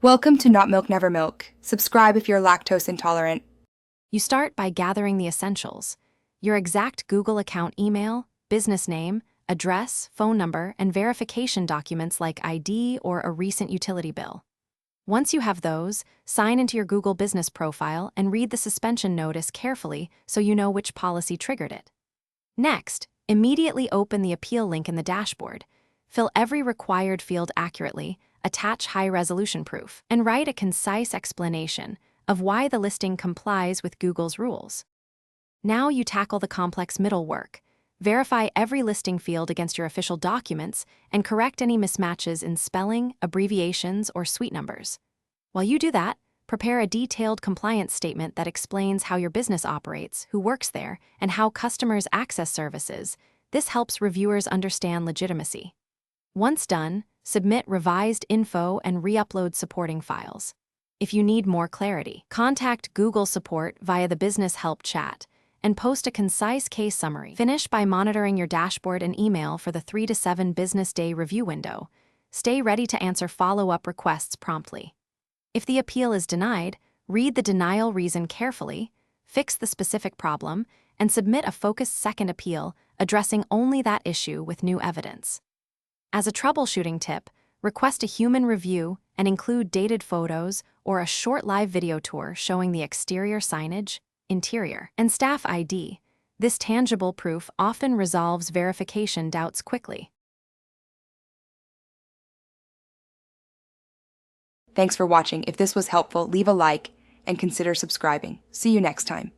Welcome to Not Milk Never Milk. Subscribe if you're lactose intolerant. You start by gathering the essentials: your exact Google account email, business name, address, phone number, and verification documents like ID or a recent utility bill. Once you have those, sign into your Google business profile and read the suspension notice carefully so you know which policy triggered it. Next, immediately open the appeal link in the dashboard. Fill every required field accurately, attach high-resolution proof, and write a concise explanation of why the listing complies with Google's rules. Now you tackle the complex middle work. Verify every listing field against your official documents and correct any mismatches in spelling, abbreviations, or suite numbers. While you do that, prepare a detailed compliance statement that explains how your business operates, who works there, and how customers access services. This helps reviewers understand legitimacy. Once done, submit revised info and re-upload supporting files. If you need more clarity, contact Google support via the Business Help chat and post a concise case summary. Finish by monitoring your dashboard and email for the 3 to 7 business day review window. Stay ready to answer follow-up requests promptly. If the appeal is denied, read the denial reason carefully, fix the specific problem, and submit a focused second appeal addressing only that issue with new evidence. As a troubleshooting tip, request a human review and include dated photos or a short live video tour showing the exterior signage, interior, and staff ID. This tangible proof often resolves verification doubts quickly. Thanks for watching. If this was helpful, leave a like and consider subscribing. See you next time.